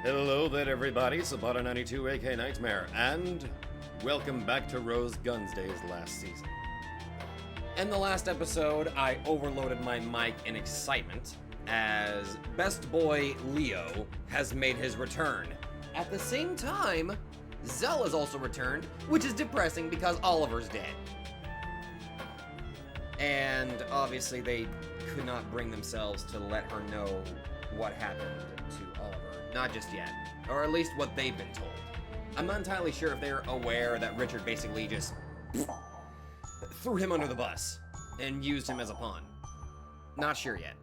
Hello there everybody, Sabata 92 AK Nightmare, and welcome back to Rose Guns Day's last season. In the last episode, I overloaded my mic in excitement, as Best Boy Leo has made his return. At the same time, Zell has also returned, which is depressing because Oliver's dead. And obviously they could not bring themselves to let her know what happened to Oliver. Not just yet. Or at least what they've been told. I'm not entirely sure if they're aware that Richard basically just threw him under the bus and used him as a pawn. Not sure yet.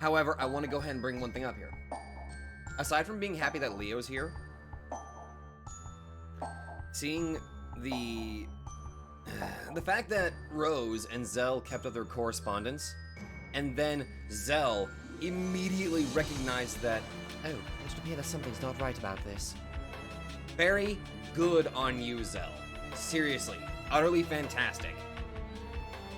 However, I want to go ahead and bring one thing up here. Aside from being happy that Leo's here, seeing the fact that Rose and Zell kept up their correspondence, and then Zell immediately recognized that, oh, Mr. Peter, something's not right about this. Very good on you, Zell. Seriously, utterly fantastic.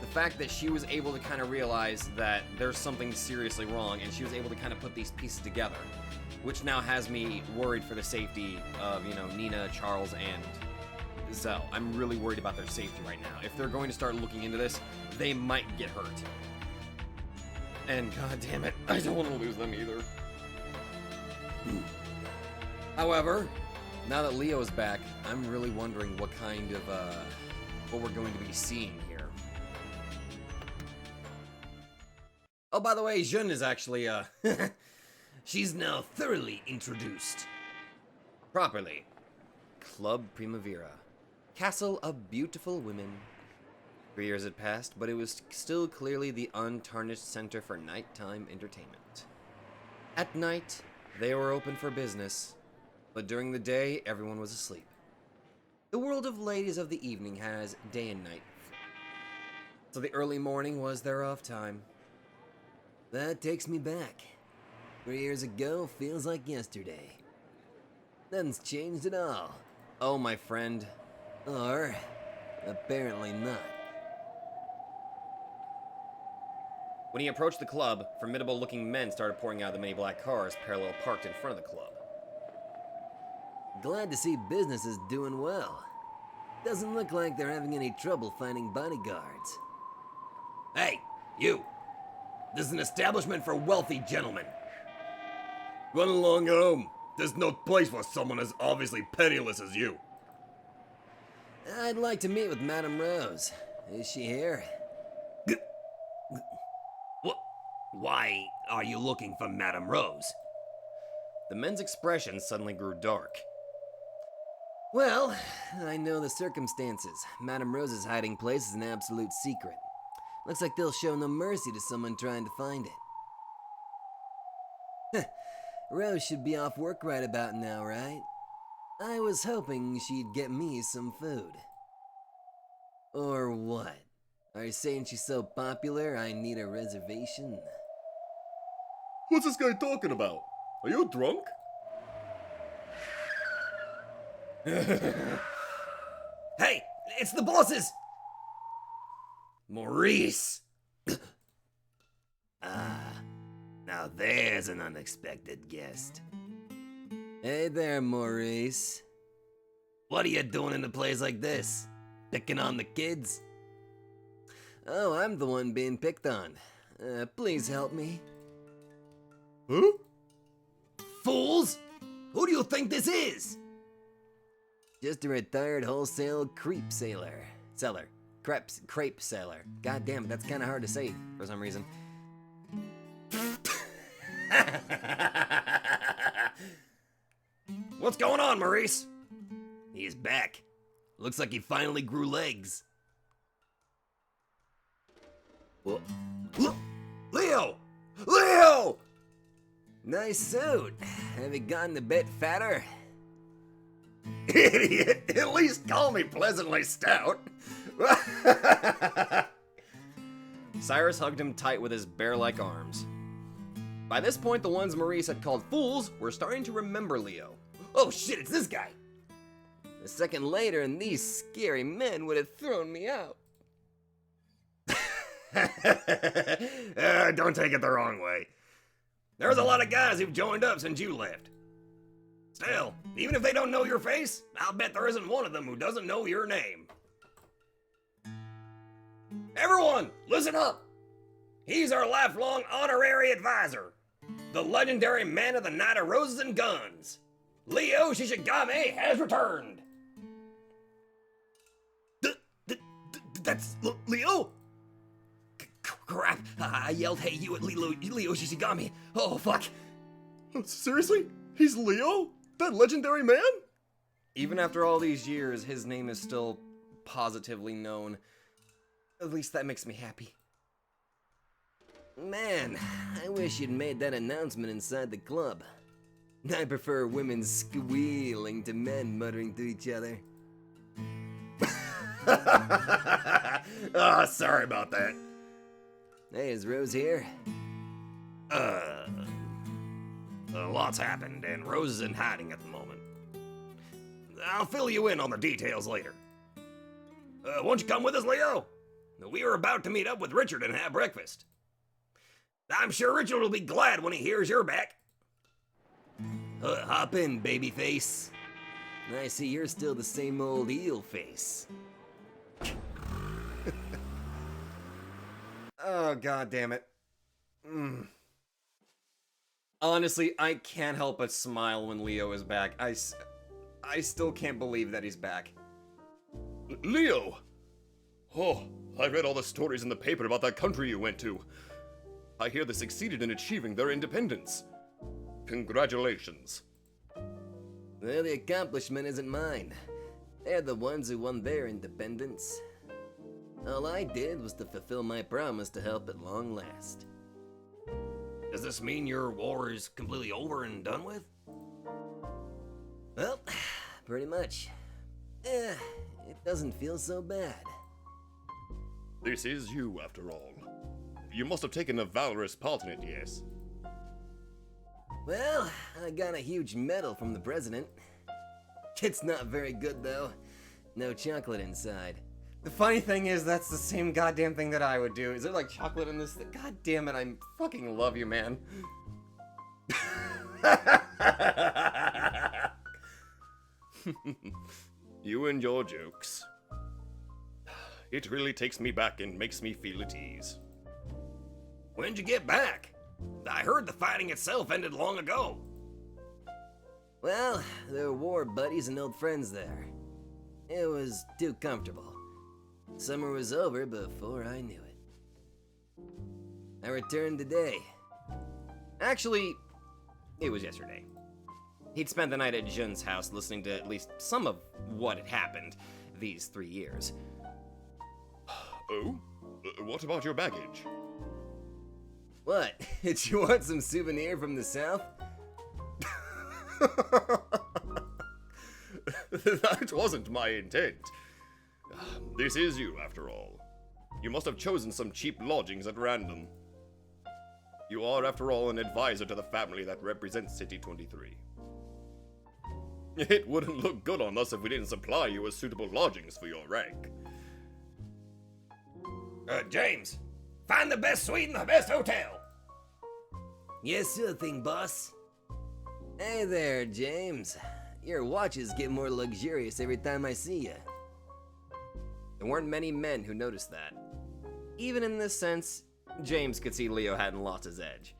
The fact that she was able to kind of realize that there's something seriously wrong, and she was able to kind of put these pieces together, which now has me worried for the safety of, Nina, Charles, and Zell. I'm really worried about their safety right now. If they're going to start looking into this, they might get hurt. And god damn it, I don't want to lose them either. However, now that Leo is back, I'm really wondering what kind of, what we're going to be seeing here. Oh, by the way, Jun is actually, she's now thoroughly introduced. Properly. Club Primavera. Castle of Beautiful Women. 3 years had passed, but it was still clearly the untarnished center for nighttime entertainment. At night, they were open for business, but during the day, everyone was asleep. The world of ladies of the evening has day and night, so the early morning was their off time. That takes me back. 3 years ago feels like yesterday. Nothing's changed at all. Oh, my friend. Or, apparently not. When he approached the club, formidable-looking men started pouring out of the many black cars parallel parked in front of the club. Glad to see business is doing well. Doesn't look like they're having any trouble finding bodyguards. Hey, you! This is an establishment for wealthy gentlemen. Run along home. There's no place for someone as obviously penniless as you. I'd like to meet with Madame Rose. Is she here? Why are you looking for Madame Rose? The men's expression suddenly grew dark. Well, I know the circumstances. Madame Rose's hiding place is an absolute secret. Looks like they'll show no mercy to someone trying to find it. Rose should be off work right about now, right? I was hoping she'd get me some food. Or what? Are you saying she's so popular I need a reservation? What's this guy talking about? Are you drunk? Hey, it's the bosses! Maurice! Now there's an unexpected guest. Hey there, Maurice. What are you doing in a place like this? Picking on the kids? Oh, I'm the one being picked on. Please help me. Huh? Fools! Who do you think this is? Just a retired wholesale crepe seller. Crepe seller. God damn it, that's kind of hard to say for some reason. What's going on, Maurice? He's back. Looks like he finally grew legs. Well, Leo! Leo! Nice suit. Have you gotten a bit fatter? Idiot! At least call me pleasantly stout. Cyrus hugged him tight with his bear-like arms. By this point, the ones Maurice had called fools were starting to remember Leo. Oh shit, it's this guy! A second later, and these scary men would have thrown me out. Don't take it the wrong way. There's a lot of guys who've joined up since you left. Still, even if they don't know your face, I'll bet there isn't one of them who doesn't know your name. Everyone, listen up! He's our lifelong honorary advisor, the legendary man of the Night of Roses and Guns. Leo Shishigami has returned. That's Leo? Crap, I yelled hey you at Leo Shishigami. Oh, fuck. Seriously? He's Leo? That legendary man? Even after all these years, his name is still positively known. At least that makes me happy. Man, I wish you'd made that announcement inside the club. I prefer women squealing to men muttering to each other. Sorry about that. Hey, is Rose here? A lot's happened, and Rose is in hiding at the moment. I'll fill you in on the details later. Won't you come with us, Leo? We were about to meet up with Richard and have breakfast. I'm sure Richard will be glad when he hears you're back. Hop in, babyface. I see you're still the same old eel face. Oh, god damn it. Honestly, I can't help but smile when Leo is back. I still can't believe that he's back. Leo! Oh, I read all the stories in the paper about that country you went to. I hear they succeeded in achieving their independence. Congratulations. Well, the accomplishment isn't mine. They're the ones who won their independence. All I did was to fulfill my promise to help at long last. Does this mean your war is completely over and done with? Well, pretty much. It doesn't feel so bad. This is you, after all. You must have taken a valorous part in it, yes? Well, I got a huge medal from the president. It's not very good, though. No chocolate inside. The funny thing is, that's the same goddamn thing that I would do. Is there like chocolate in this? God damn it, I fucking love you, man. You and your jokes. It really takes me back and makes me feel at ease. When'd you get back? I heard the fighting itself ended long ago. Well, there were war buddies and old friends there. It was too comfortable. Summer was over before I knew it. I returned today. Actually, it was yesterday. He'd spent the night at Jun's house listening to at least some of what had happened these 3 years. Oh? What about your baggage? What? Did you want some souvenir from the South? That wasn't my intent. This is you, after all. You must have chosen some cheap lodgings at random. You are, after all, an advisor to the family that represents City 23. It wouldn't look good on us if we didn't supply you with suitable lodgings for your rank. James, find the best suite in the best hotel. Yes, sure thing, boss. Hey there, James. Your watches get more luxurious every time I see you. There weren't many men who noticed that. Even in this sense, James could see Leo hadn't lost his edge.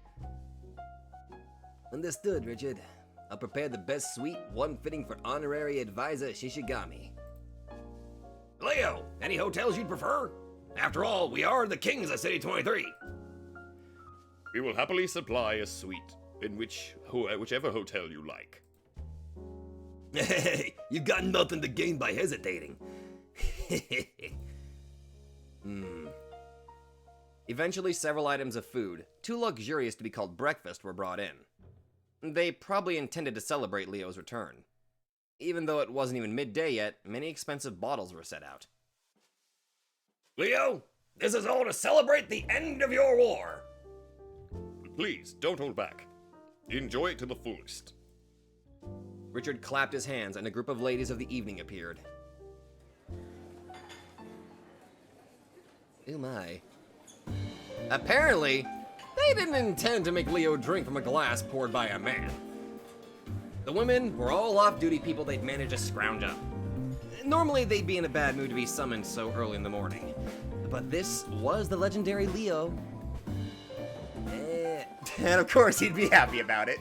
Understood, Richard. I'll prepare the best suite, one fitting for honorary advisor Shishigami. Leo, any hotels you'd prefer? After all, we are the kings of City 23. We will happily supply a suite in whichever hotel you like. Hey, you've got nothing to gain by hesitating. Eventually, several items of food, too luxurious to be called breakfast, were brought in. They probably intended to celebrate Leo's return. Even though it wasn't even midday yet, many expensive bottles were set out. Leo, this is all to celebrate the end of your war. Please, don't hold back. Enjoy it to the fullest. Richard clapped his hands, and a group of ladies of the evening appeared. Oh my. Apparently, they they didn't intend to make Leo drink from a glass poured by a man. The women were all off-duty people they'd managed to scrounge up. Normally, they'd be in a bad mood to be summoned so early in the morning. But this was the legendary Leo. And of course, he'd be happy about it.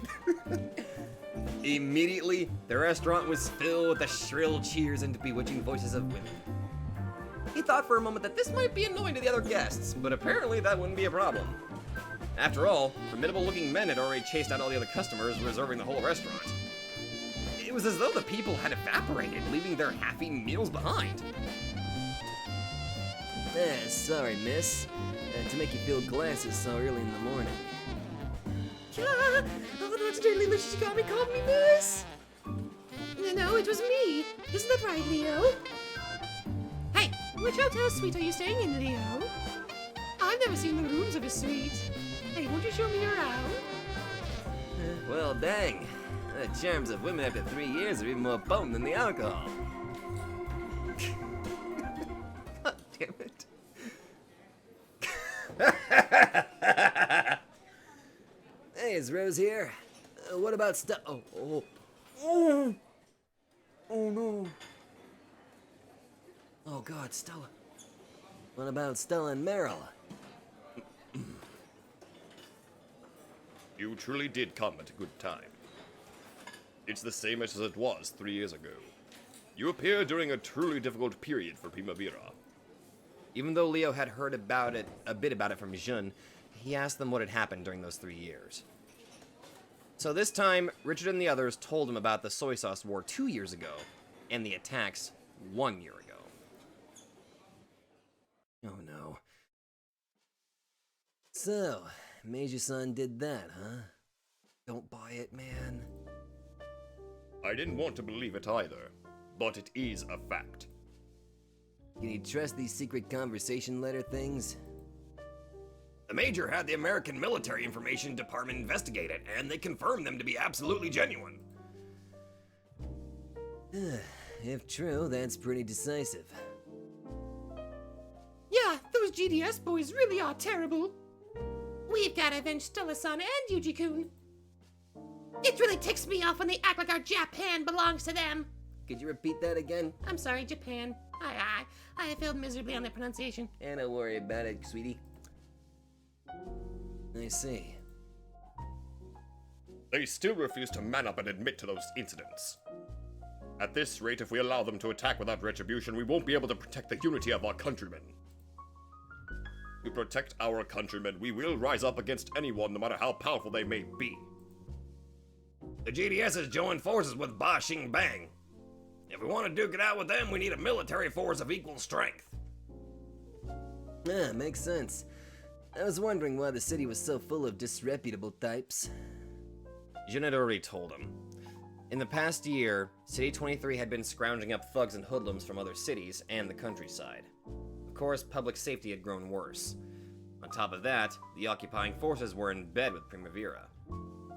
Immediately, the restaurant was filled with the shrill cheers and bewitching voices of women. He thought for a moment that this might be annoying to the other guests, but apparently that wouldn't be a problem. After all, formidable-looking men had already chased out all the other customers, reserving the whole restaurant. It was as though the people had evaporated, leaving their half-eaten meals behind. Sorry, miss. To make you fill glasses so early in the morning. Oh, that's dearly much you got me, called me miss. No, it was me. Isn't that right, Leo? Hey, which hotel suite are you staying in, Leo? I've never seen the rooms of a suite. Hey, won't you show me around? Well, dang. The charms of women after 3 years are even more potent than the alcohol. God damn it. Hey, is Rose here? What about Oh no. Oh God, Stella. What about Stella and Meryl? You truly did come at a good time. It's the same as it was 3 years ago. You appear during a truly difficult period for Primavera. Even though Leo had heard a bit about it from Jun, he asked them what had happened during those 3 years. So this time, Richard and the others told him about the soy sauce war 2 years ago, and the attacks 1 year ago. Oh no. So, Meiji-san did that, huh? Don't buy it, man. I didn't want to believe it either, but it is a fact. Can you trust these secret conversation letter things? The Major had the American Military Information Department investigate it, and they confirmed them to be absolutely genuine. If true, that's pretty decisive. Yeah, those GDS boys really are terrible. We've got to avenge Stella-san and Yuji-kun. It really ticks me off when they act like our Japan belongs to them. Could you repeat that again? I'm sorry, Japan. I failed miserably on that pronunciation. And don't worry about it, sweetie. I see. They still refuse to man up and admit to those incidents. At this rate, if we allow them to attack without retribution, we won't be able to protect the unity of our countrymen. To protect our countrymen, we will rise up against anyone, no matter how powerful they may be. The GDS has joined forces with Ba Xing Bang. If we want to duke it out with them, we need a military force of equal strength. Yeah, makes sense. I was wondering why the city was so full of disreputable types. Jun had already told him. In the past year, City 23 had been scrounging up thugs and hoodlums from other cities and the countryside. Of course, public safety had grown worse. On top of that, the occupying forces were in bed with Primavera.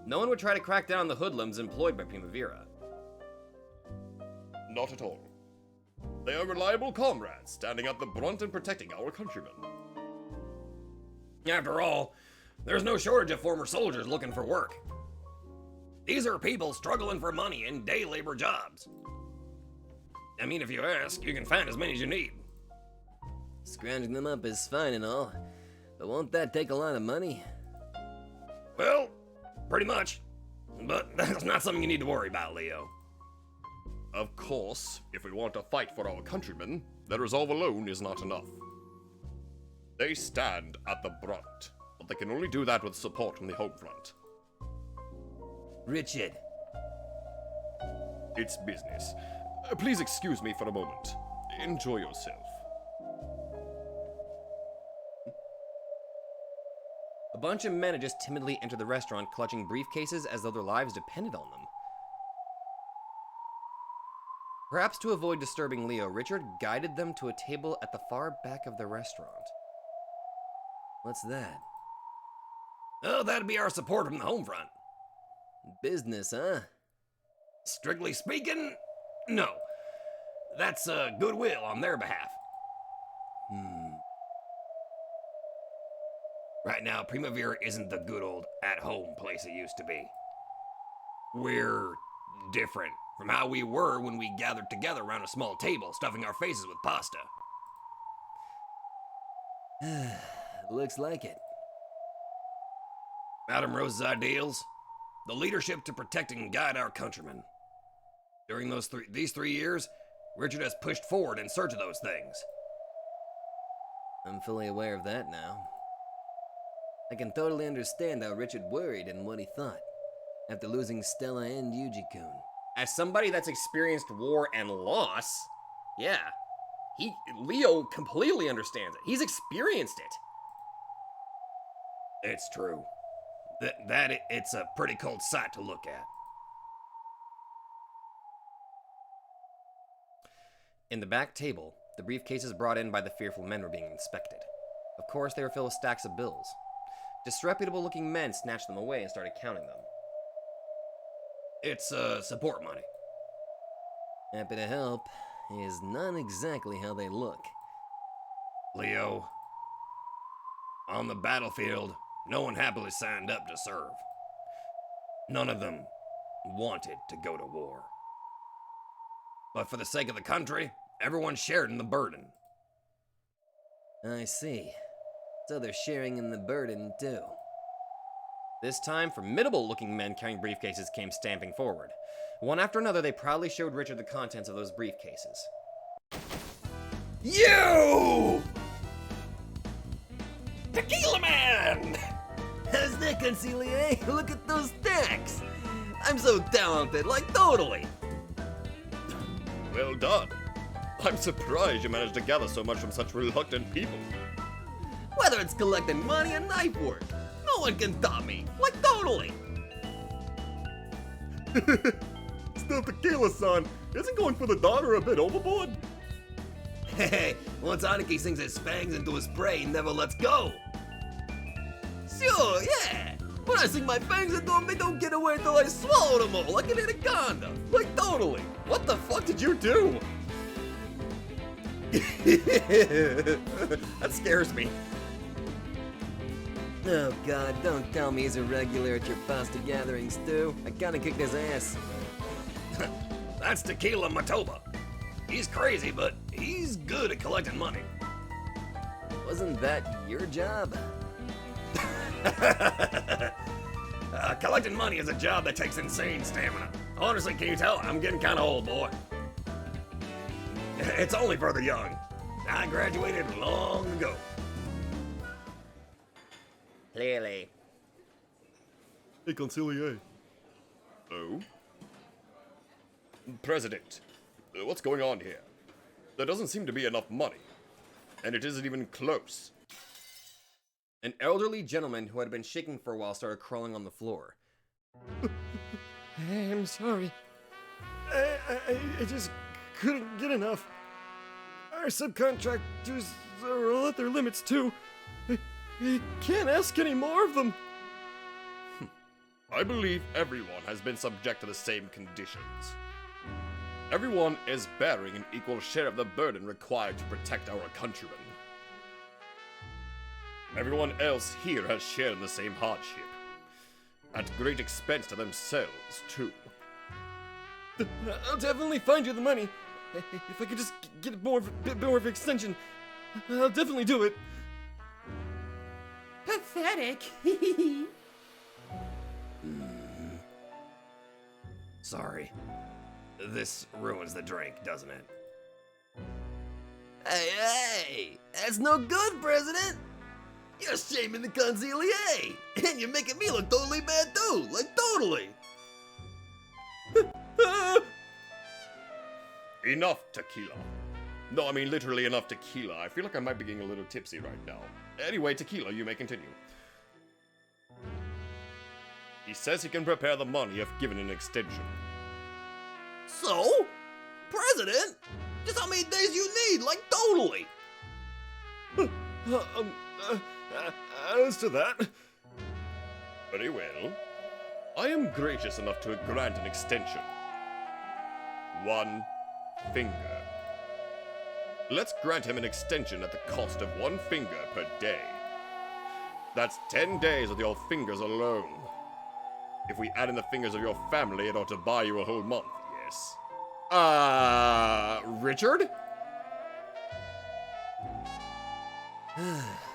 No one would try to crack down on the hoodlums employed by Primavera. Not at all. They are reliable comrades, standing at the brunt and protecting our countrymen. After all, there's no shortage of former soldiers looking for work. These are people struggling for money in day labor jobs. I mean, if you ask, you can find as many as you need. Scrounging them up is fine and all, but won't that take a lot of money? Well, pretty much. But that's not something you need to worry about, Leo. Of course, if we want to fight for our countrymen, their resolve alone is not enough. They stand at the brunt, but they can only do that with support from the home front. Richard. It's business. Please excuse me for a moment. Enjoy yourself. A bunch of men had just timidly entered the restaurant, clutching briefcases as though their lives depended on them. Perhaps to avoid disturbing Leo, Richard guided them to a table at the far back of the restaurant. What's that? Oh, that'd be our support from the home front. Business, huh? Strictly speaking, no. That's goodwill on their behalf. Right now, Primavera isn't the good old at-home place it used to be. We're different from how we were when we gathered together around a small table, stuffing our faces with pasta. Looks like it. Madam Rose's ideals, the leadership to protect and guide our countrymen. During these 3 years, Richard has pushed forward in search of those things. I'm fully aware of that now. I can totally understand how Richard worried and what he thought after losing Stella and Yuji-kun. As somebody that's experienced war and loss, yeah, Leo completely understands it. He's experienced it. It's true. It's a pretty cold sight to look at. In the back table, the briefcases brought in by the fearful men were being inspected. Of course, they were filled with stacks of bills. Disreputable-looking men snatched them away and started counting them. It's, support money. Happy to help is not exactly how they look. Leo, on the battlefield, no one happily signed up to serve. None of them wanted to go to war. But for the sake of the country, everyone shared in the burden. I see. So they're sharing in the burden, too. This time, formidable-looking men carrying briefcases came stamping forward. One after another, they proudly showed Richard the contents of those briefcases. You! Tequila Man! How's that, Consigliere? Look at those stacks! I'm so talented, like totally! Well done. I'm surprised you managed to gather so much from such reluctant people. Whether it's collecting money or knife work, no one can stop me, like totally! Still Tequila-san, isn't going for the daughter a bit overboard? Hey, once Aniki sinks his fangs into a spray, he never lets go! Sure, yeah! When I sink my fangs into them, they don't get away until I swallow them all, like an anaconda! Like totally! What the fuck did you do? That scares me. Oh god, don't tell me he's a regular at your pasta gatherings, too. I kinda kicked his ass. That's Tequila Matoba. He's crazy, but he's good at collecting money. Wasn't that your job? Collecting money is a job that takes insane stamina. Honestly, can you tell? I'm getting kinda old, boy. It's only for the young. I graduated long ago. Clearly. Hey, Consigliere. Oh? President, what's going on here? There doesn't seem to be enough money. And it isn't even close. An elderly gentleman who had been shaking for a while started crawling on the floor. I'm sorry. I just couldn't get enough. Our subcontractors are all at their limits too. I can't ask any more of them. I believe everyone has been subject to the same conditions. Everyone is bearing an equal share of the burden required to protect our countrymen. Everyone else here has shared in the same hardship. At great expense to themselves, too. I'll definitely find you the money. If I could just get a bit more of an extension, I'll definitely do it. Pathetic. Sorry. This ruins the drink, doesn't it? Hey! That's no good, President! You're shaming the consigliere! And you're making me look totally bad too! Like totally! Enough tequila. No, I mean literally enough tequila. I feel like I might be getting a little tipsy right now. Anyway, tequila, you may continue. He says he can prepare the money if given an extension. So? President? Just how many days you need, like totally! As to that... Very well. I am gracious enough to grant an extension. 1 finger. Let's grant him an extension at the cost of 1 finger per day. That's 10 days with your fingers alone. If we add in the fingers of your family, it ought to buy you a whole month, yes. Richard?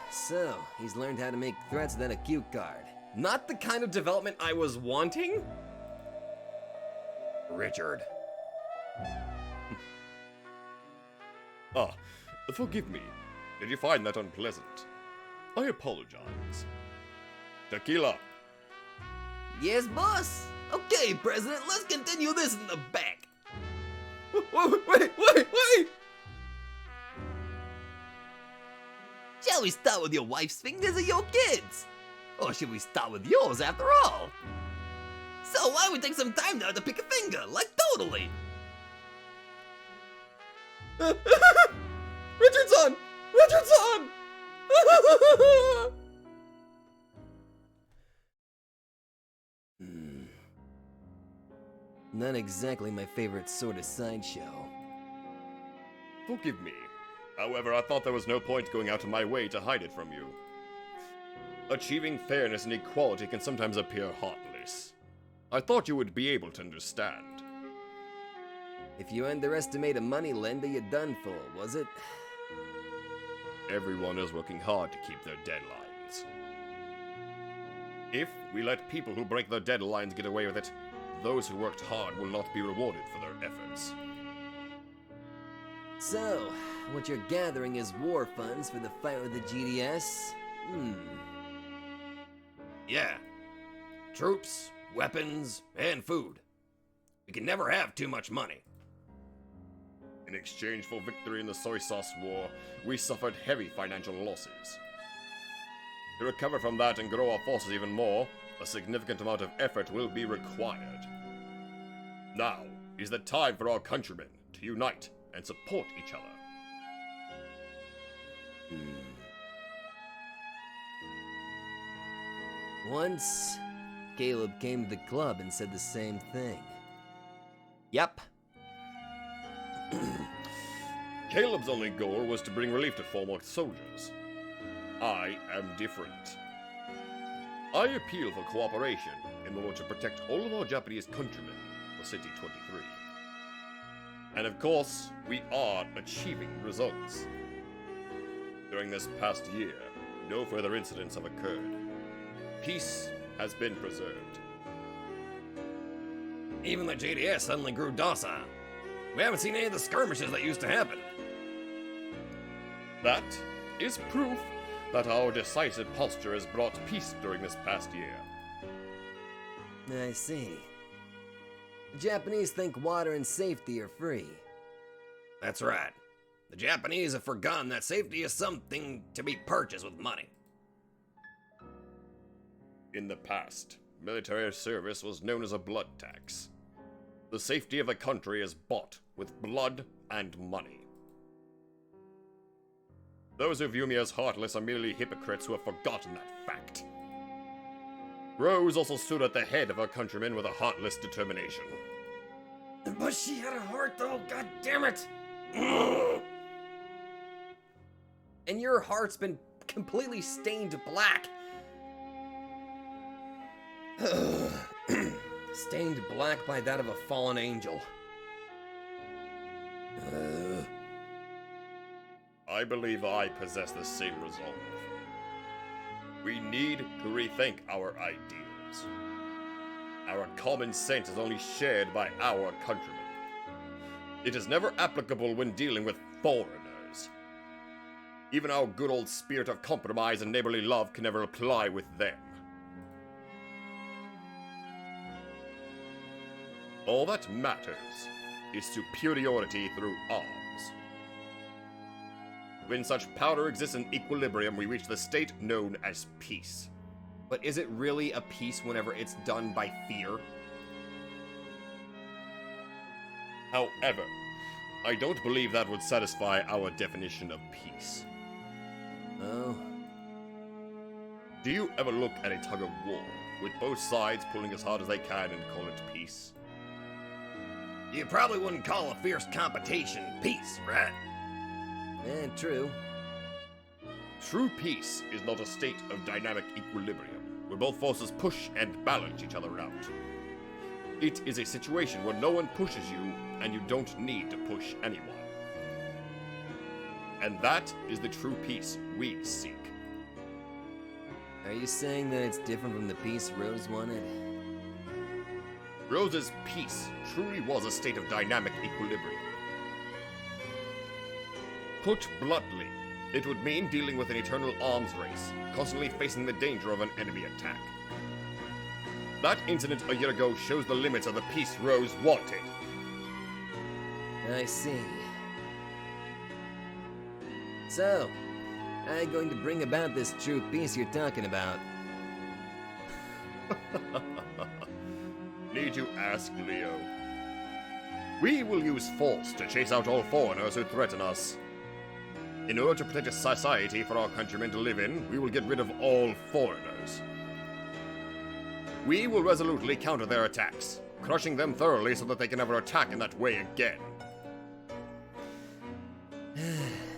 So, he's learned how to make threats without a cue card. Not the kind of development I was wanting? Richard. Forgive me. Did you find that unpleasant? I apologize. Tequila. Yes, boss. Okay, President, let's continue this in the back. Wait! Shall we start with your wife's fingers or your kids? Or should we start with yours after all? So why don't we take some time now to pick a finger, like totally? Richard's on! Richard's on! Not exactly my favorite sort of sideshow. Forgive me. However, I thought there was no point going out of my way to hide it from you. Achieving fairness and equality can sometimes appear heartless. I thought you would be able to understand. If you underestimate a money lender, you're done for, was it? Everyone is working hard to keep their deadlines. If we let people who break their deadlines get away with it, those who worked hard will not be rewarded for their efforts. So, what you're gathering is war funds for the fight with the GDS? Yeah. Troops, weapons, and food. We can never have too much money. In exchange for victory in the soy sauce war, we suffered heavy financial losses. To recover from that and grow our forces even more, a significant amount of effort will be required. Now is the time for our countrymen to unite and support each other. Once, Caleb came to the club and said the same thing. Yep. Caleb's only goal was to bring relief to former soldiers. I am different. I appeal for cooperation in order to protect all of our Japanese countrymen for City 23. And of course, we are achieving results. During this past year, no further incidents have occurred. Peace has been preserved. Even the JDS suddenly grew docile. We haven't seen any of the skirmishes that used to happen. That is proof that our decisive posture has brought peace during this past year. I see. The Japanese think water and safety are free. That's right. The Japanese have forgotten that safety is something to be purchased with money. In the past, military service was known as a blood tax. The safety of a country is bought with blood and money. Those who view me as heartless are merely hypocrites who have forgotten that fact. Rose also stood at the head of her countrymen with a heartless determination. But she had a heart though, god damn it! And your heart's been completely stained black. Stained black by that of a fallen angel. I believe I possess the same resolve. We need to rethink our ideals. Our common sense is only shared by our countrymen. It is never applicable when dealing with foreigners. Even our good old spirit of compromise and neighborly love can never apply with them. All that matters is superiority through arms. When such power exists in equilibrium, we reach the state known as peace. But is it really a peace whenever it's done by fear? However, I don't believe that would satisfy our definition of peace. Oh? Do you ever look at a tug of war, with both sides pulling as hard as they can and call it peace? You probably wouldn't call a fierce competition peace, right? True. True peace is not a state of dynamic equilibrium, where both forces push and balance each other out. It is a situation where no one pushes you, and you don't need to push anyone. And that is the true peace we seek. Are you saying that it's different from the peace Rose wanted? Rose's peace truly was a state of dynamic equilibrium. Put bluntly, it would mean dealing with an eternal arms race, constantly facing the danger of an enemy attack. That incident a year ago shows the limits of the peace Rose wanted. I see. So, how are you going to bring about this true peace you're talking about? Need you ask, Leo? We will use force to chase out all foreigners who threaten us. In order to protect a society for our countrymen to live in, we will get rid of all foreigners. We will resolutely counter their attacks, crushing them thoroughly so that they can never attack in that way again.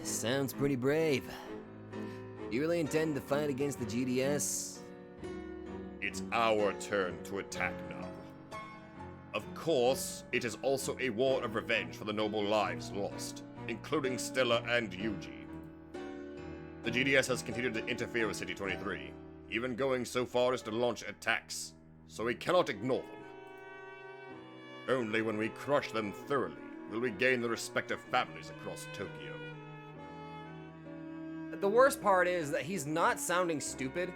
Sounds pretty brave. You really intend to fight against the GDS? It's our turn to attack now. Of course, it is also a war of revenge for the noble lives lost, including Stella and Yuji. The GDS has continued to interfere with City 23, even going so far as to launch attacks, so we cannot ignore them. Only when we crush them thoroughly will we gain the respect of families across Tokyo. The worst part is that he's not sounding stupid.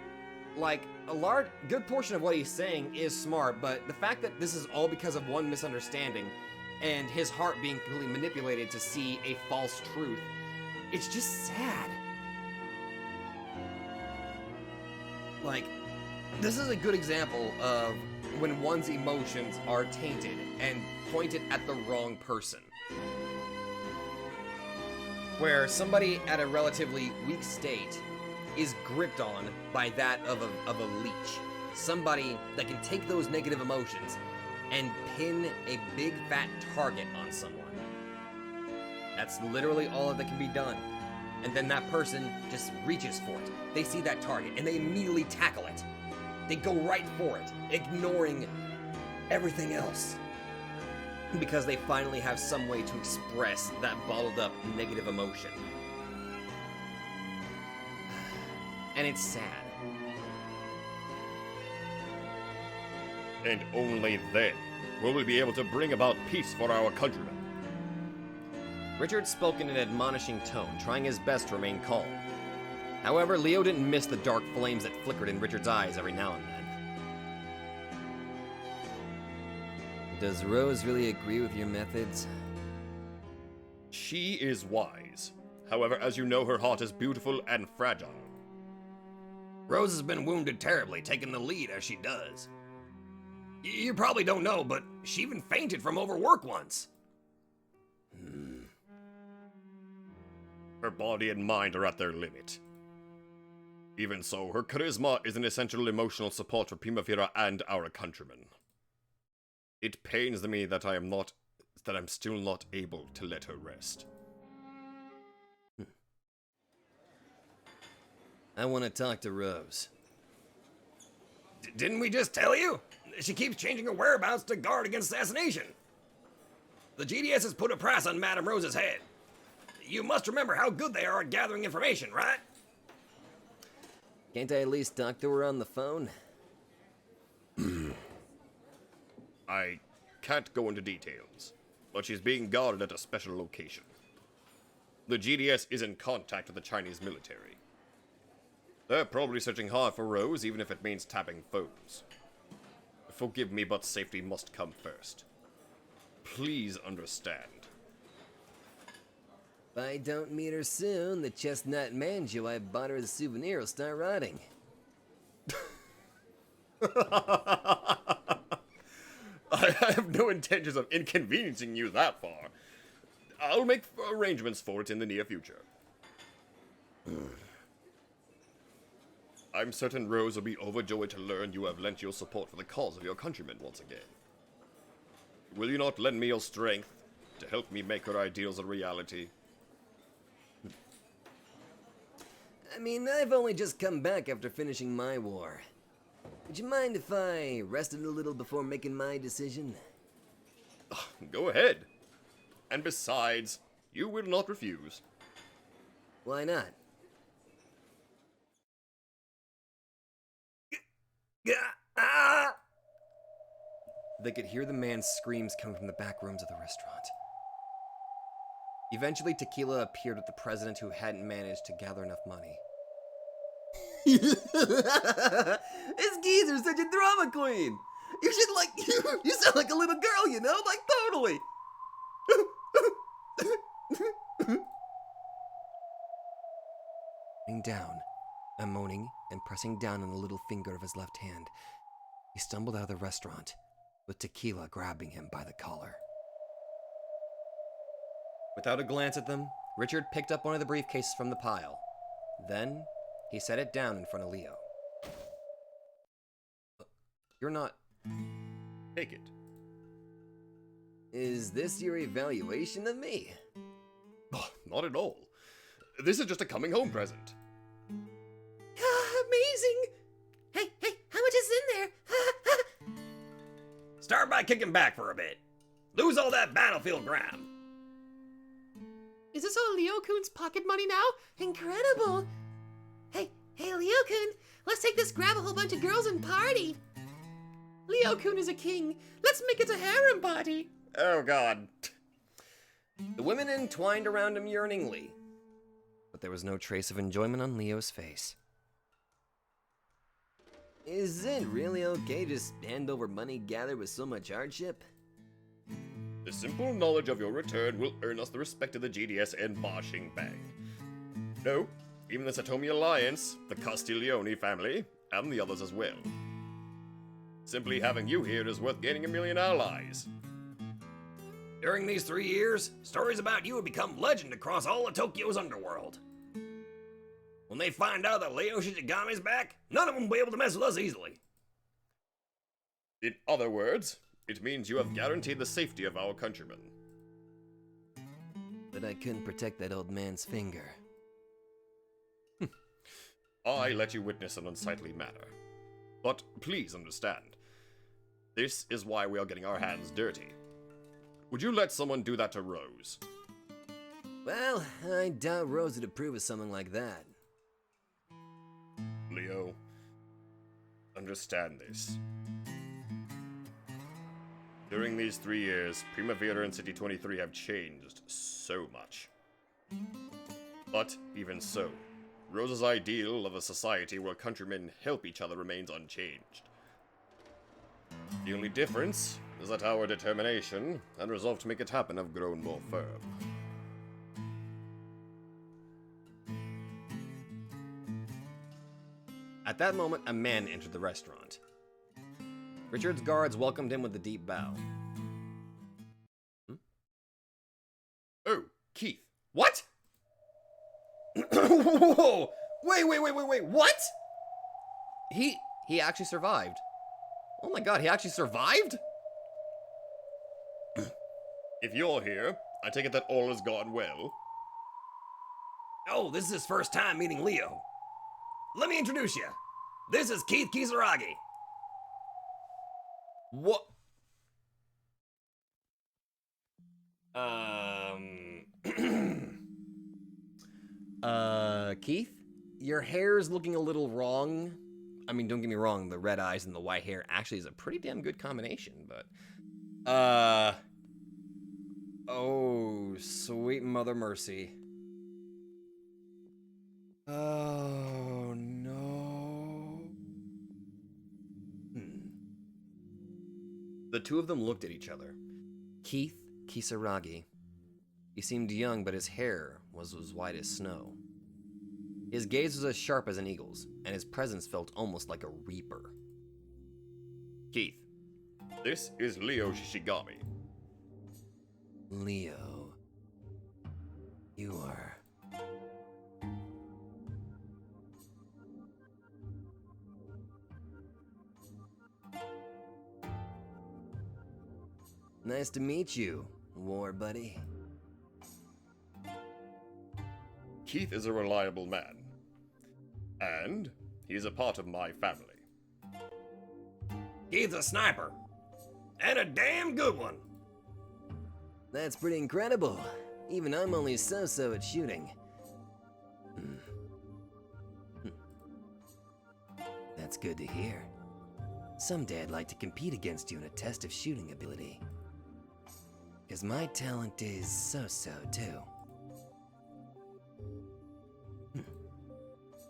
Like, a good portion of what he's saying is smart, but the fact that this is all because of one misunderstanding and his heart being completely manipulated to see a false truth, it's just sad. Like, this is a good example of when one's emotions are tainted and pointed at the wrong person. Where somebody at a relatively weak state is gripped on by that of a leech. Somebody that can take those negative emotions and pin a big fat target on someone. That's literally all that can be done. And then that person just reaches for it. They see that target and they immediately tackle it. They go right for it, ignoring everything else. Because they finally have some way to express that bottled up negative emotion. And it's sad. And only then will we be able to bring about peace for our countrymen. Richard spoke in an admonishing tone, trying his best to remain calm. However, Leo didn't miss the dark flames that flickered in Richard's eyes every now and then. Does Rose really agree with your methods? She is wise. However, as you know, her heart is beautiful and fragile. Rose has been wounded terribly, taking the lead as she does. You probably don't know, but she even fainted from overwork once. Her body and mind are at their limit. Even so, her charisma is an essential emotional support for Primavera and our countrymen. It pains me that I'm still not able to let her rest. I want to talk to Rose. Didn't we just tell you? She keeps changing her whereabouts to guard against assassination. The GDS has put a price on Madame Rose's head. You must remember how good they are at gathering information, right? Can't I at least talk to her on the phone? I can't go into details, but she's being guarded at a special location. The GDS is in contact with the Chinese military. They're probably searching hard for Rose, even if it means tapping phones. Forgive me, but safety must come first. Please understand. If I don't meet her soon, the chestnut manjo I bought her as a souvenir will start rotting. I have no intentions of inconveniencing you that far. I'll make arrangements for it in the near future. I'm certain Rose will be overjoyed to learn you have lent your support for the cause of your countrymen once again. Will you not lend me your strength to help me make her ideals a reality? mean, I've only just come back after finishing my war. Would you mind if I rested a little before making my decision? Go ahead. And besides, you will not refuse. Why not? They could hear the man's screams coming from the back rooms of the restaurant. Eventually, Tequila appeared with the president, who hadn't managed to gather enough money. This geezer's such a drama queen! You should, you sound like a little girl, you know? Like, totally! Sitting down, and moaning and pressing down on the little finger of his left hand, he stumbled out of the restaurant, with Tequila grabbing him by the collar. Without a glance at them, Richard picked up one of the briefcases from the pile. Then, he set it down in front of Leo. You're not... Take it. Is this your evaluation of me? Oh, not at all. This is just a coming home present. Amazing! Hey, how much is in there? Start by kicking back for a bit. Lose all that battlefield ground. Is this all Leo-kun's pocket money now? Incredible! Hey, Leo-kun, let's take this, grab a whole bunch of girls and party. Leo-kun is a king. Let's make it a harem party. Oh, God. The women entwined around him yearningly, but there was no trace of enjoyment on Leo's face. Is it really okay to hand over money gathered with so much hardship? The simple knowledge of your return will earn us the respect of the GDS and Marching Bang. No, even the Satomi Alliance, the Castiglione family, and the others as well. Simply having you here is worth gaining 1 million allies. During these 3 years, stories about you have become legend across all of Tokyo's underworld. When they find out that Leo Shishigami's back, none of them will be able to mess with us easily. In other words, it means you have guaranteed the safety of our countrymen. But I couldn't protect that old man's finger. I let you witness an unsightly matter. But please understand, this is why we are getting our hands dirty. Would you let someone do that to Rose? Well, I doubt Rose would approve of something like that. Leo, understand this. During these 3 years, Primavera and City 23 have changed so much. But even so, Rose's ideal of a society where countrymen help each other remains unchanged. The only difference is that our determination and resolve to make it happen have grown more firm. At that moment, a man entered the restaurant. Richard's guards welcomed him with a deep bow. Oh, Keith. What? Whoa! Wait, what? He actually survived. Oh my god, he actually survived? If you're here, I take it that all has gone well. Oh, this is his first time meeting Leo. Let me introduce you. This is Keith Kisaragi. What? Keith? Your hair's looking a little wrong. I mean, don't get me wrong, the red eyes and the white hair actually is a pretty damn good combination, but... Oh, sweet Mother Mercy. Oh, no. The two of them looked at each other. Keith Kisaragi. He seemed young, but his hair was as white as snow. His gaze was as sharp as an eagle's, and his presence felt almost like a reaper. Keith, this is Leo Shishigami. Leo, you are... Nice to meet you, war buddy. Keith is a reliable man. And he's a part of my family. Keith's a sniper. And a damn good one. That's pretty incredible. Even I'm only so-so at shooting. That's good to hear. Someday I'd like to compete against you in a test of shooting ability. Because my talent is so-so too.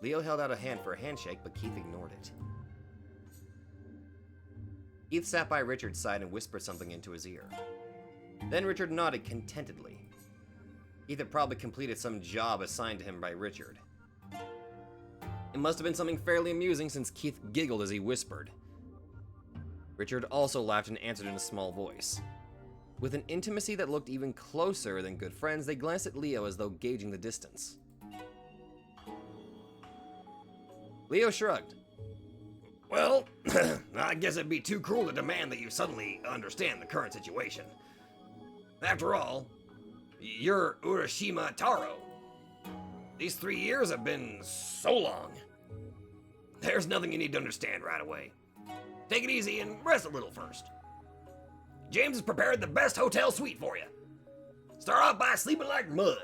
Leo held out a hand for a handshake, but Keith ignored it. Keith sat by Richard's side and whispered something into his ear. Then Richard nodded contentedly. Keith had probably completed some job assigned to him by Richard. It must have been something fairly amusing since Keith giggled as he whispered. Richard also laughed and answered in a small voice. With an intimacy that looked even closer than good friends, they glanced at Leo as though gauging the distance. Leo shrugged. Well, I guess it'd be too cruel to demand that you suddenly understand the current situation. After all, you're Urashima Taro. These 3 years have been so long. There's nothing you need to understand right away. Take it easy and rest a little first. James has prepared the best hotel suite for you. Start off by sleeping like mud.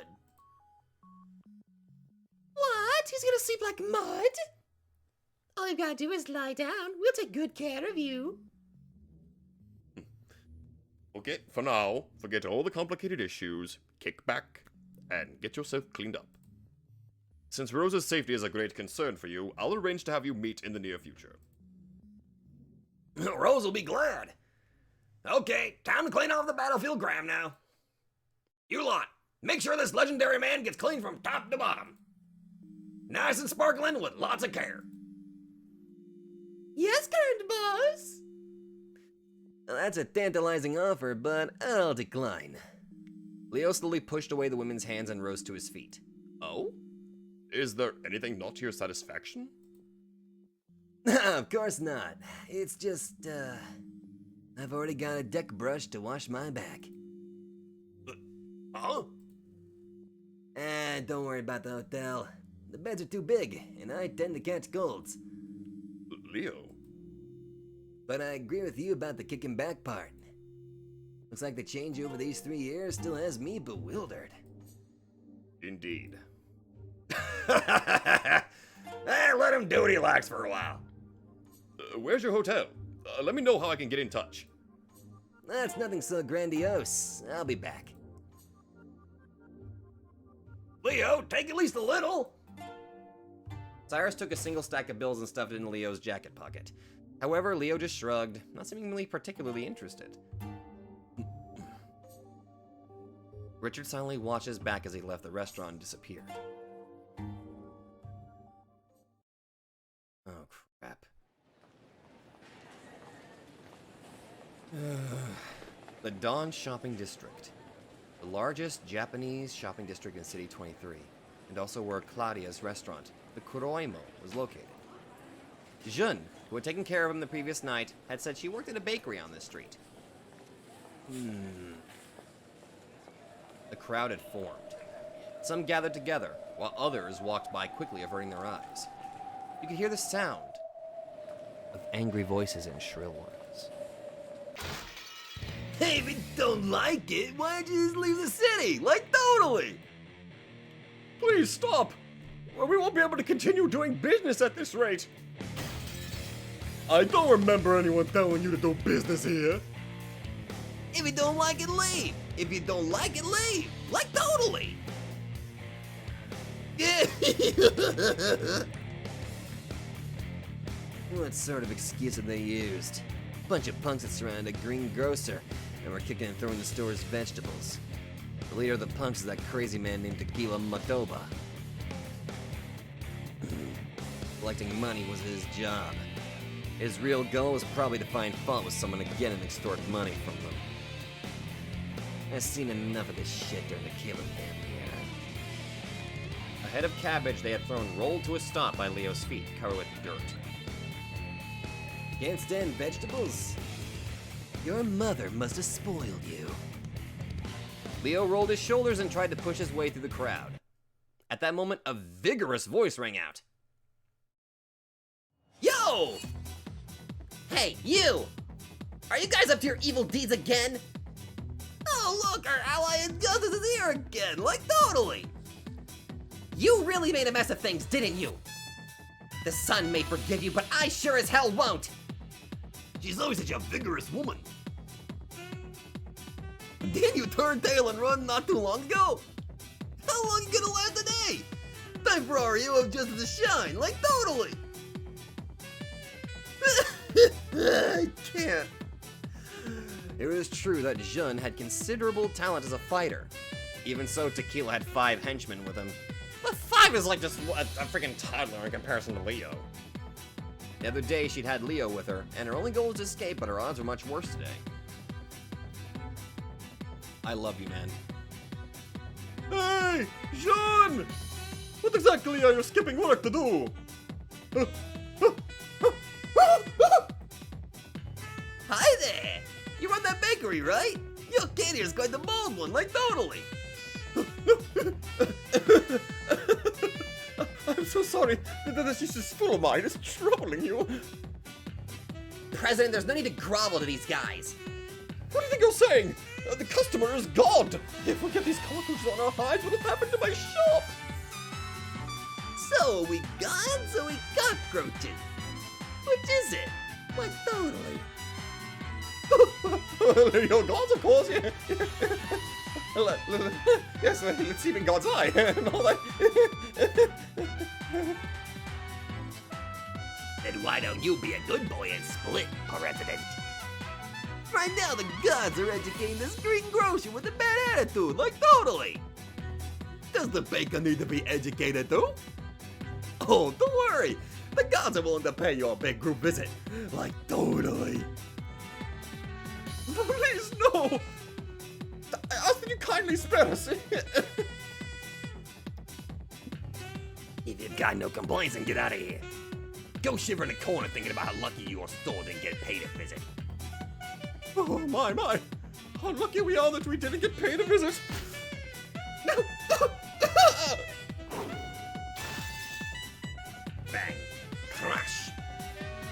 What? He's gonna sleep like mud? All you gotta do is lie down. We'll take good care of you. Okay, for now, forget all the complicated issues, kick back, and get yourself cleaned up. Since Rose's safety is a great concern for you, I'll arrange to have you meet in the near future. Rose will be glad. Okay, time to clean off the battlefield gram now. You lot, make sure this legendary man gets clean from top to bottom. Nice and sparkling with lots of care. Yes, current boss. Well, that's a tantalizing offer, but I'll decline. Leo slowly pushed away the women's hands and rose to his feet. Oh? Is there anything not to your satisfaction? Of course not. It's just, I've already got a deck brush to wash my back. Huh? Don't worry about the hotel. The beds are too big, and I tend to catch colds. Leo? But I agree with you about the kicking back part. Looks like the change over these 3 years still has me bewildered. Indeed. Let him do what he likes for a while. Where's your hotel? Let me know how I can get in touch. That's nothing so grandiose. I'll be back. Leo, take at least a little. Cyrus took a single stack of bills and stuffed it in Leo's jacket pocket. However, Leo just shrugged, not seemingly particularly interested. Richard silently watched his back as he left the restaurant and disappeared. Oh, crap. The Dawn Shopping District. The largest Japanese shopping district in City 23, and also where Claudia's restaurant, the Kororo, was located. Jun, who had taken care of him the previous night, had said she worked at a bakery on this street. The crowd had formed. Some gathered together, while others walked by quickly, averting their eyes. You could hear the sound of angry voices and shrill ones. Hey, if you don't like it, why don't you just leave the city? Like, totally. Please stop! We won't be able to continue doing business at this rate. I don't remember anyone telling you to do business here. If you don't like it, leave. If you don't like it, leave. Like, totally. Yeah. What sort of excuse have they used? Bunch of punks that surrounded a green grocer and were kicking and throwing the store's vegetables. The leader of the punks is that crazy man named Tequila Matoba. Collecting money was his job. His real goal was probably to find fault with someone again and extort money from them. I've seen enough of this shit during the Caleb family era. A head of cabbage they had thrown rolled to a stop by Leo's feet, covered with dirt. Can't stand vegetables? Your mother must have spoiled you. Leo rolled his shoulders and tried to push his way through the crowd. At that moment, a vigorous voice rang out. no! Hey, you! Are you guys up to your evil deeds again? Oh, look, our ally Injustice is here again, like totally! You really made a mess of things, didn't you? The sun may forgive you, but I sure as hell won't! She's always such a vigorous woman. Didn't you turn tail and run not too long ago? How long you gonna last today? Time for our hero of justice to shine, like totally! I can't. It is true that Jun had considerable talent as a fighter. Even so, Tequila had 5 henchmen with him. But 5 is like just a freaking toddler in comparison to Leo. The other day, she'd had Leo with her, and her only goal was to escape, but her odds were much worse today. I love you, man. Hey, Jean! What exactly are you skipping work to do? Hi there! You run that bakery, right? Your kid here's quite the bold one, like totally! I'm so sorry. This is full of mine. It's troubling you. President, there's no need to grovel to these guys. What do you think you're saying? The customer is God. If we get these cockroaches on our hides, what has happened to my shop? So we gods or we cockroaches? Which is it? Like totally. Your gods, of course. Yeah. Yes, let's see in God's eye and all that. Then why don't you be a good boy and split, President? Right now the gods are educating this greengrocer with a bad attitude, like totally. Does the baker need to be educated too? Oh, don't worry. The gods are willing to pay you a big group visit, like totally. Please, no. I ask that you kindly spare us. If you've got no complaints, then get out of here. Go shiver in the corner thinking about how lucky your store didn't get paid a visit. Oh, my. How lucky we are that we didn't get paid a visit. Bang. Crash.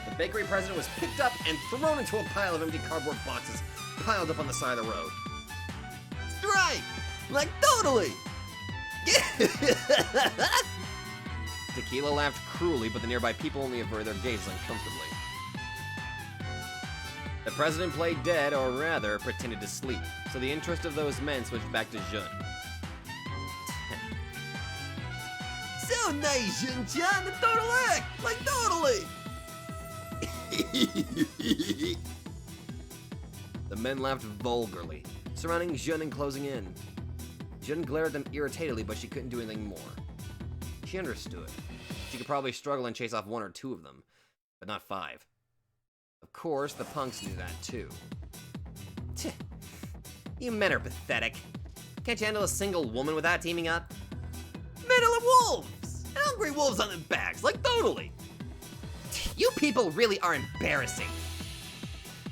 The bakery president was picked up and thrown into a pile of empty cardboard boxes piled up on the side of the road. Strike! Like totally! Tequila laughed cruelly, but the nearby people only averted their gazes uncomfortably. The president played dead, or rather, pretended to sleep, so the interest of those men switched back to Jun. So nice, Jun-chan, the total act! Like totally! The men laughed vulgarly, surrounding Jun and closing in. Jun glared at them irritatedly, but she couldn't do anything more. She understood. She could probably struggle and chase off 1 or 2 of them, but not 5. Of course, the punks knew that too. Tch, you men are pathetic. Can't you handle a single woman without teaming up? Men are like wolves! Hungry wolves on their backs, like totally! You people really are embarrassing.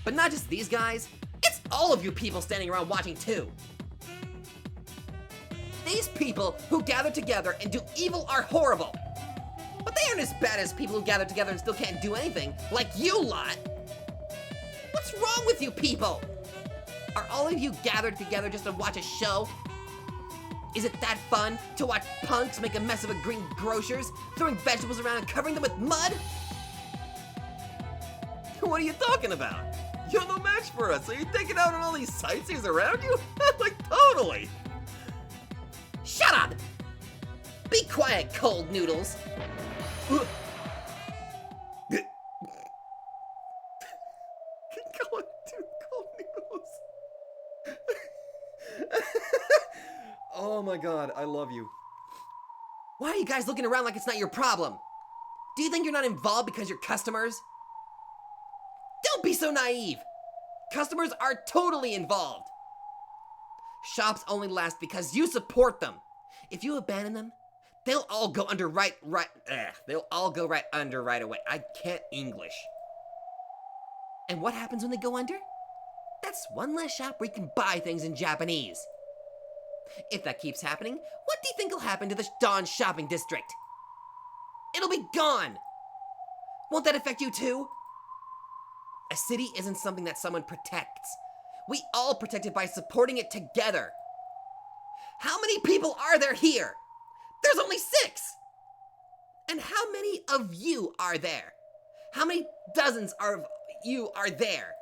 But not just these guys, it's all of you people standing around watching too. These people who gather together and do evil are horrible. But they aren't as bad as people who gather together and still can't do anything, like you lot. What's wrong with you people? Are all of you gathered together just to watch a show? Is it that fun to watch punks make a mess of a green grocers, throwing vegetables around and covering them with mud? What are you talking about? You're no match for us. Are you taking out on all these sightseers around you? Like totally. Shut up! Be quiet, cold noodles. Going to cold noodles. Oh my god, I love you. Why are you guys looking around like it's not your problem? Do you think you're not involved because you're customers? Don't be so naive. Customers are totally involved. Shops only last because you support them. If you abandon them, they'll all go under right away. I can't English. And what happens when they go under? That's one less shop where you can buy things in Japanese. If that keeps happening, what do you think will happen to the Dawn shopping district? It'll be gone. Won't that affect you too? A city isn't something that someone protects. We all protect it by supporting it together. How many people are there here? There's only 6! And how many of you are there? How many dozens of you are there?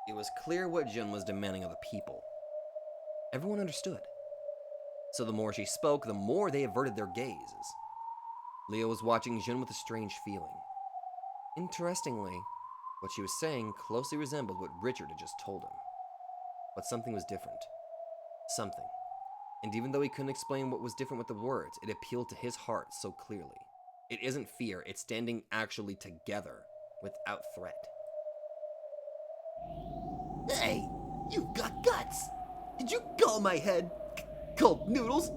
It was clear what Jun was demanding of the people. Everyone understood. So the more she spoke, the more they averted their gazes. Leo was watching Jun with a strange feeling. Interestingly, what she was saying closely resembled what Richard had just told him. But something was different. Something. And even though he couldn't explain what was different with the words, it appealed to his heart so clearly. It isn't fear, it's standing actually together, without threat. Hey, you've got guts! Did you call my head cold noodles?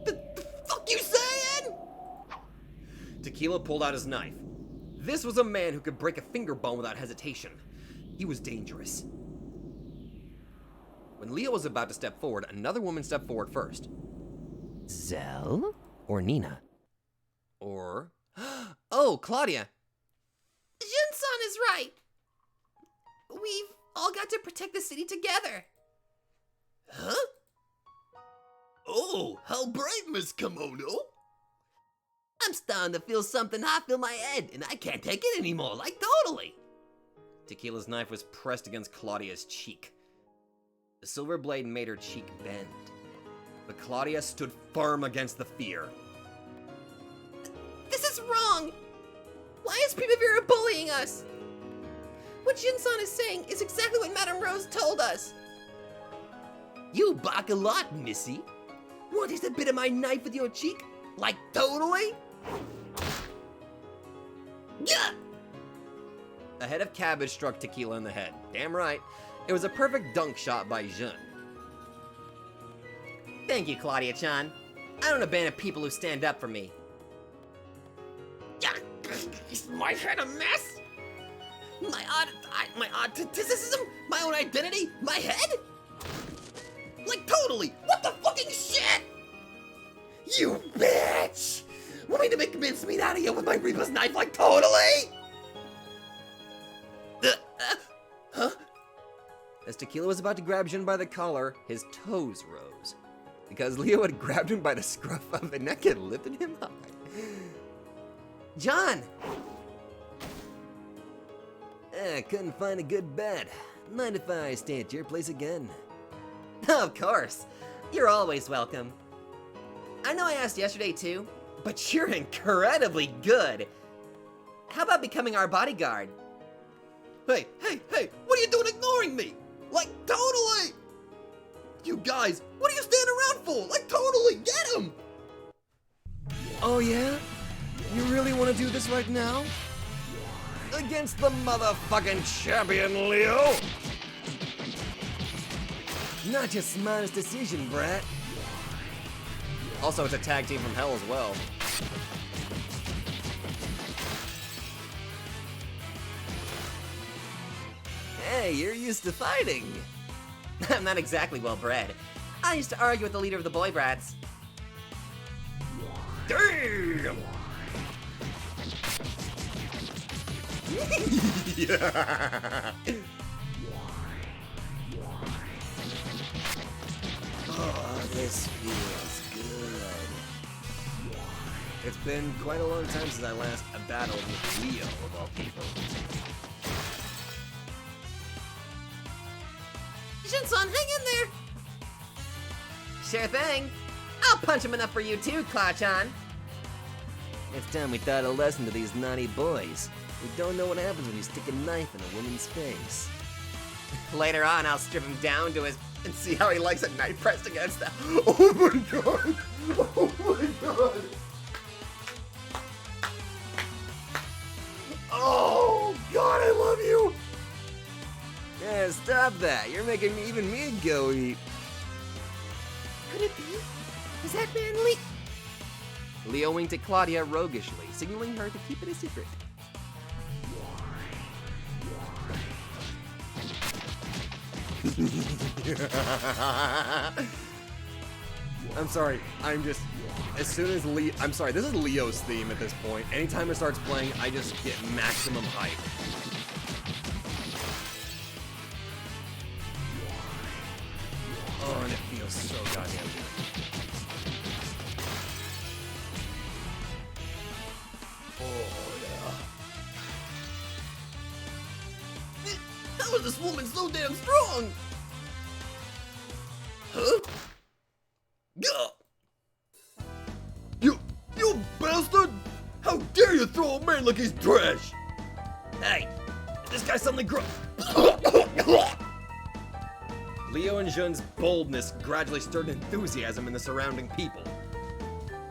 The fuck you saying? Tequila pulled out his knife. This was a man who could break a finger bone without hesitation. He was dangerous. When Leo was about to step forward, another woman stepped forward first. Zell? Or Nina? Or... Oh, Claudia! Jun-san is right. We've all got to protect the city together. Huh? Oh, how bright, Miss Kimono! I'm starting to feel something hot fill my head, and I can't take it anymore, like totally! Tequila's knife was pressed against Claudia's cheek. The silver blade made her cheek bend. But Claudia stood firm against the fear. This is wrong! Why is Primavera bullying us? What Jin-san is saying is exactly what Madame Rose told us. You bark a lot, Missy. Want just a bit of my knife with your cheek? Like totally? Yeah! A head of cabbage struck Tequila in the head. Damn right. It was a perfect dunk shot by Jun. Thank you, Claudia-chan. I don't abandon people who stand up for me. Yeah! Is my head a mess? My autism? My own identity? My head? Like totally! What the fucking shit? You bitch! Want me to make mincemeat out of you with my Reaper's knife like totally? Huh? As Tequila was about to grab Jun by the collar, his toes rose. Because Leo had grabbed him by the scruff of the neck and lifted him high. John! Couldn't find a good bed. Mind if I stay at your place again? Of course. You're always welcome. I know I asked yesterday too, but you're incredibly good. How about becoming our bodyguard? Hey, what are you doing ignoring me? Like totally! You guys, what are you standing around for? Like totally, get him! Oh yeah? You really want to do this right now? Against the motherfucking champion, Leo! Not your smartest decision, brat. Also, it's a tag team from hell as well. Hey, you're used to fighting. I'm not exactly well bred. I used to argue with the leader of the boy brats. Damn! Yeah. Oh, this feels good. It's been quite a long time since I last battled with Leo, of all people. Jin-san, hang in there. Sure thing. I'll punch him enough for you too, Claw-chan. It's time we taught a lesson to these naughty boys. We don't know what happens when you stick a knife in a woman's face. Later on, I'll strip him down to his and see how he likes a knife pressed against the. Oh my god! Oh my god! Oh god, I love you! Yeah, stop that. You're making even me go eat. Could it be? Is that man Lee? Leo winked at Claudia roguishly, signaling her to keep it a secret. I'm sorry. I'm just... As soon as I'm sorry, this is Leo's theme at this point. Anytime it starts playing, I just get maximum hype. Oh, and it feels so goddamn good. How is this woman so damn strong? Huh? Gah! You bastard! How dare you throw a man like he's trash? Hey, this guy's suddenly Leo and Jun's boldness gradually stirred enthusiasm in the surrounding people.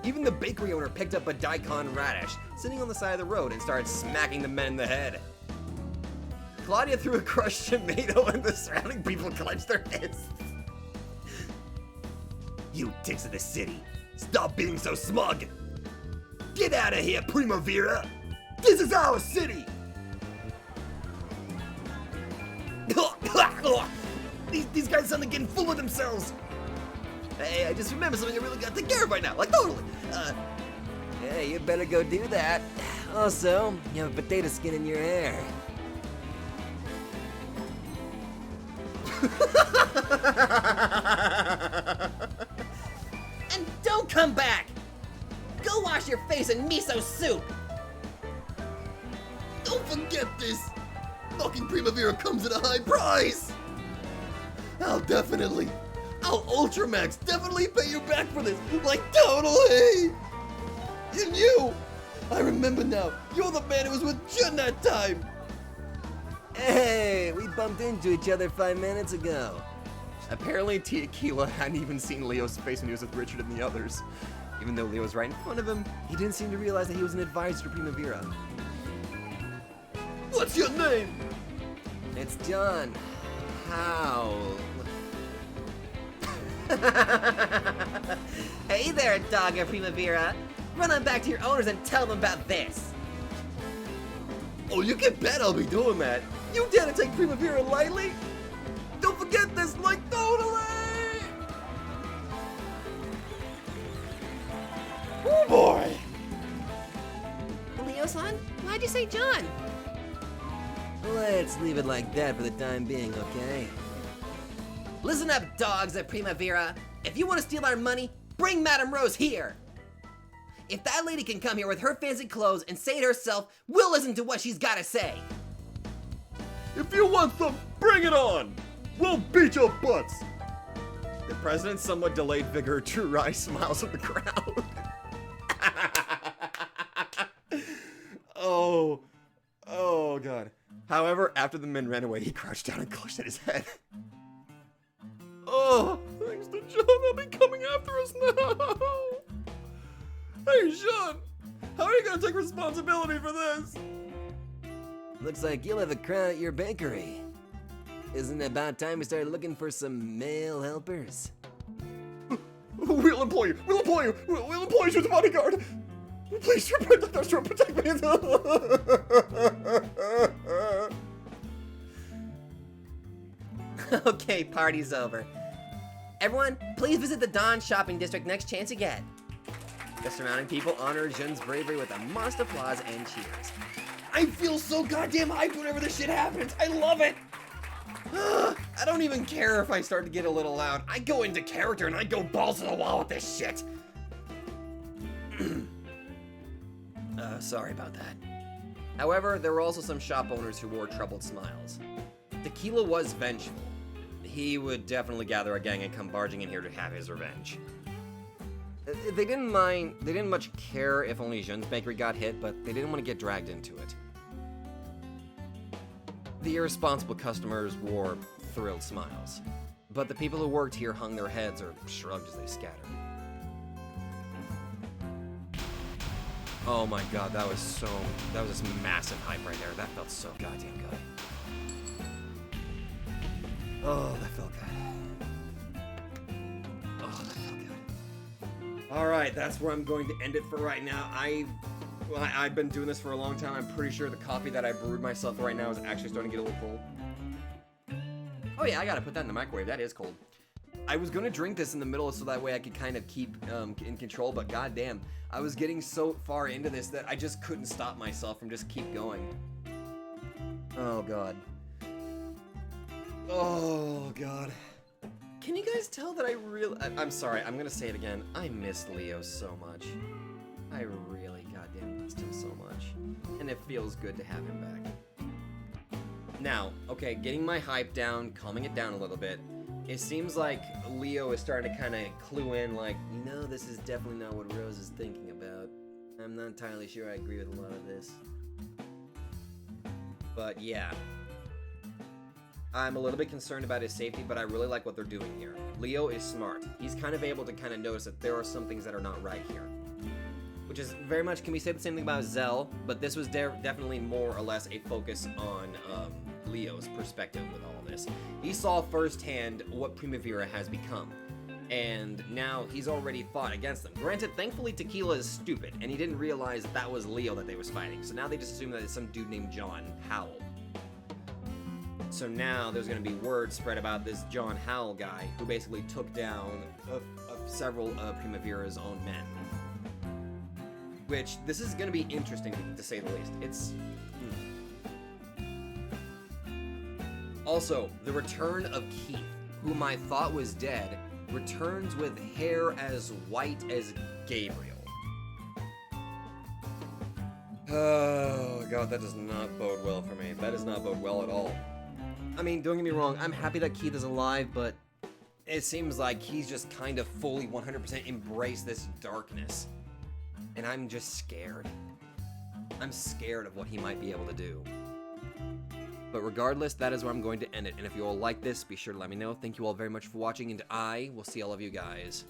Even the bakery owner picked up a daikon radish sitting on the side of the road and started smacking the men in the head. Claudia threw a crushed tomato and the surrounding people clenched their fists. You dicks of the city, stop being so smug! Get out of here, Primavera! This is our city! These guys sound like getting full of themselves! Hey, I just remembered something I really gotta take care of right now, like totally. Yeah, you better go do that. Also, you have a potato skin in your hair. And don't come back! Go wash your face in miso soup! Don't forget this! Fucking Primavera comes at a high price! I'll Ultramax definitely pay you back for this, like totally! And you! I remember now, you're the man who was with Jun that time! Hey, we bumped into each other 5 minutes ago. Apparently, Tequila hadn't even seen Leo's face when he was with Richard and the others. Even though Leo was right in front of him, he didn't seem to realize that he was an advisor to Primavera. What's your name? It's John. How? Hey there, dog of Primavera. Run on back to your owners and tell them about this. Oh, you can bet I'll be doing that. You dare to take Primavera lightly? Don't forget this, like totally! Oh boy! Leo-san, why'd you say John? Let's leave it like that for the time being, okay? Listen up, dogs at Primavera. If you want to steal our money, bring Madame Rose here. If that lady can come here with her fancy clothes and say it herself, we'll listen to what she's gotta say. If you want some, bring it on! We'll beat your butts! The president's somewhat delayed vigor drew wry smiles of the crowd. Oh god. However, after the men ran away, he crouched down and clutched at his head. Oh, thanks to John, they'll be coming after us now! Hey, Sean! How are you gonna take responsibility for this? Looks like you'll have a crowd at your bakery. Isn't it about time we started looking for some male helpers? We'll employ you! We'll employ you! We'll employ you as a bodyguard! Please protect us, protect me! Okay, party's over. Everyone, please visit the Dawn Shopping District next chance you get. The surrounding people honor Jun's bravery with a modest applause and cheers. I feel so goddamn hyped whenever this shit happens. I love it. I don't even care if I start to get a little loud. I go into character and I go balls to the wall with this shit. Sorry about that. However, there were also some shop owners who wore troubled smiles. Tequila was vengeful. He would definitely gather a gang and come barging in here to have his revenge. They didn't much care if only Jun's bakery got hit, but they didn't want to get dragged into it. The irresponsible customers wore thrilled smiles, but the people who worked here hung their heads or shrugged as they scattered. Oh my god, that was just massive hype right there. That felt so goddamn good. Oh, that felt good. Oh, that felt good. Alright, that's where I'm going to end it for right now. I've been doing this for a long time. I'm pretty sure the coffee that I brewed myself right now is actually starting to get a little cold. Oh yeah, I gotta put that in the microwave. That is cold. I was gonna drink this in the middle so that way I could kind of keep in control, but goddamn, I was getting so far into this that I just couldn't stop myself from just keep going. Oh god. Oh god. Can you guys tell that I'm sorry, I'm gonna say it again. I miss Leo so much. I really goddamn missed him so much. And it feels good to have him back. Now, okay, getting my hype down, calming it down a little bit. It seems like Leo is starting to kind of clue in, like, you know, this is definitely not what Rose is thinking about. I'm not entirely sure I agree with a lot of this. But yeah. I'm a little bit concerned about his safety, but I really like what they're doing here. Leo is smart. He's kind of able to kind of notice that there are some things that are not right here. Which is very much, can we say the same thing about Zell? But this was definitely more or less a focus on Leo's perspective with all of this. He saw firsthand what Primavera has become. And now he's already fought against them. Granted, thankfully Tequila is stupid, and he didn't realize that was Leo that they was fighting. So now they just assume that it's some dude named John Howell. So now there's going to be word spread about this John Howell guy who basically took down several of Primavera's own men. Which, this is going to be interesting to say the least. It's... Also, the return of Keith, whom I thought was dead, returns with hair as white as Gabriel. Oh god, that does not bode well for me. That does not bode well at all. I mean, don't get me wrong, I'm happy that Keith is alive, but it seems like he's just kind of fully 100% embraced this darkness. And I'm just scared. I'm scared of what he might be able to do. But regardless, that is where I'm going to end it. And if you all like this, be sure to let me know. Thank you all very much for watching, and I will see all of you guys